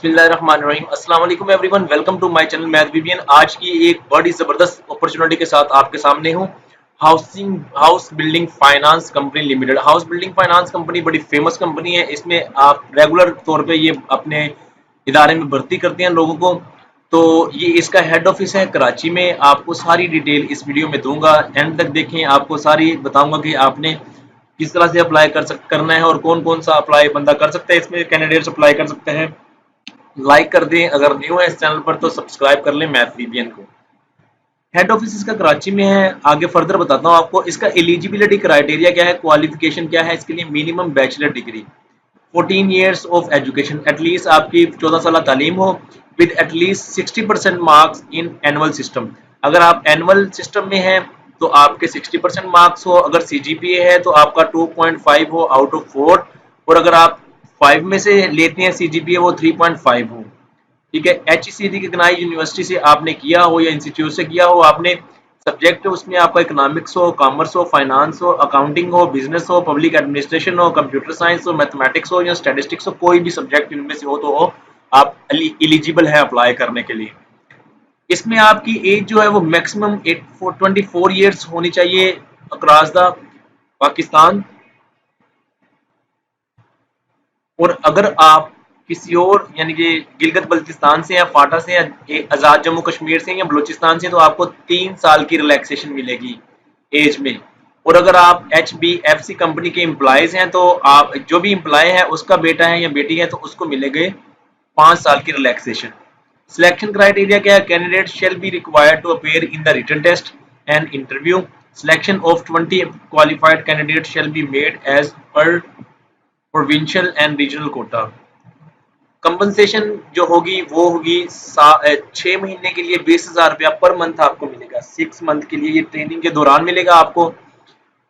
बिस्मिल्लाहिर्रहमानिर्रहीम। अस्सलाम वालेकुम everyone, welcome to my channel math BBN. आज की एक बड़ी ज़बरदस्त अपॉर्चुनिटी के साथ आपके सामने हूँ। House building finance company limited. House building finance company बड़ी फेमस कंपनी है। इसमें आप रेगुलर तौर पे ये अपने इदारे में भर्ती करते हैं लोगों को। तो ये इसका हेड ऑफिस है कराची में। आपको सारी डिटेल इस वीडियो में दूंगा, एंड तक देखें। आपको सारी बताऊंगा कि आपने किस तरह से अप्लाई करना है और कौन कौन सा अप्लाई बंदा कर सकता है। इसमें कैंडिडेट्स अप्लाई कर सकते हैं। लाइक कर दें, अगर न्यू है इस चैनल पर तो सब्सक्राइब कर लें मैथ बीबीएन को। हेड ऑफिस इसका कराची में है। आगे फर्दर बताता हूँ आपको। इसका एलिजिबिलिटी क्राइटेरिया क्या है, क्वालिफिकेशन क्या है। इसके लिए minimum bachelor degree, 14 years of education, at least आपकी 14 साल तालीम हो, with at least 60% marks in annual system. अगर आप एनुअल सिस्टम में हैं तो आपके 60% मार्क्स हो। अगर सीजीपीए है तो आपका 2.5 हो आउट ऑफ 4, और अगर आप 5 में से लेते हैं सीजीपीए वो 3.5 हो। ठीक है। एचईसीडी रिकॉग्नाइज्ड यूनिवर्सिटी से आपने किया हो या इंस्टीट्यूट से किया हो, आपने सब्जेक्ट उसमें आपका इकोनॉमिक्स हो, कॉमर्स हो, फाइनेंस हो, अकाउंटिंग हो, बिजनेस हो, पब्लिक एडमिनिस्ट्रेशन हो, कंप्यूटर साइंस हो, मैथमेटिक्स हो या स्टैटिस्टिक्स हो, कोई भी सब्जेक्ट इनमें से हो तो हो, आप एलिजिबल है अप्लाई करने के लिए। इसमें आपकी एज जो है वो मैक्सिमम 24 ईयर्स होनी चाहिए अक्रॉस द पाकिस्तान। और अगर आप किसी और यानी कि गिलगित बल्तिस्तान से या फाटा से या आज़ाद जम्मू कश्मीर से या बलूचिस्तान से, तो आपको 3 साल की रिलैक्सेशन मिलेगी एज में। और अगर आप HBFC कंपनी के एम्प्लॉयज हैं तो आप जो भी एम्प्लॉय है उसका बेटा है या बेटी है तो उसको मिलेंगे 5 साल की रिलैक्सेशन। सिलेक्शन क्राइटेरिया क्या है, candidate shall be required to appear in the written test and interview. Selection of 20 qualified candidate shall be made as per provincial and regional quota. Compensation जो होगी वो होगी 6 महीने के लिए 20,000 रुपया पर मंथ आपको मिलेगा। 6 मंथ के लिए ये ट्रेनिंग के दौरान मिलेगा आपको।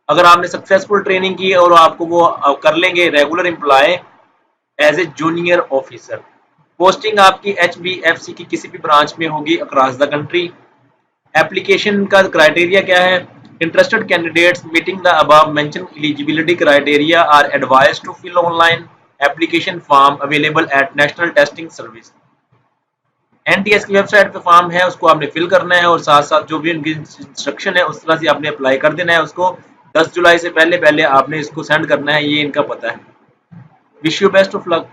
अगर आपने सक्सेसफुल ट्रेनिंग की और आपको वो कर लेंगे regular employ as a junior officer. Posting आपकी HBFC की किसी भी ब्रांच में होगी अक्रॉस द कंट्री। एप्लीकेशन का क्राइटेरिया क्या है, interested candidates meeting the above mention eligibility criteria are advised to fill online application form available at national testing service. NTS की वेबसाइट पे फॉर्म है, उसको आपने फिल करना है और साथ साथ जो भी उनकी इंस्ट्रक्शन है उस तरह से आपने अप्लाई कर देना है। उसको 10 जुलाई से पहले पहले आपने इसको सेंड करना है, ये इनका पता है। Wish you best of luck.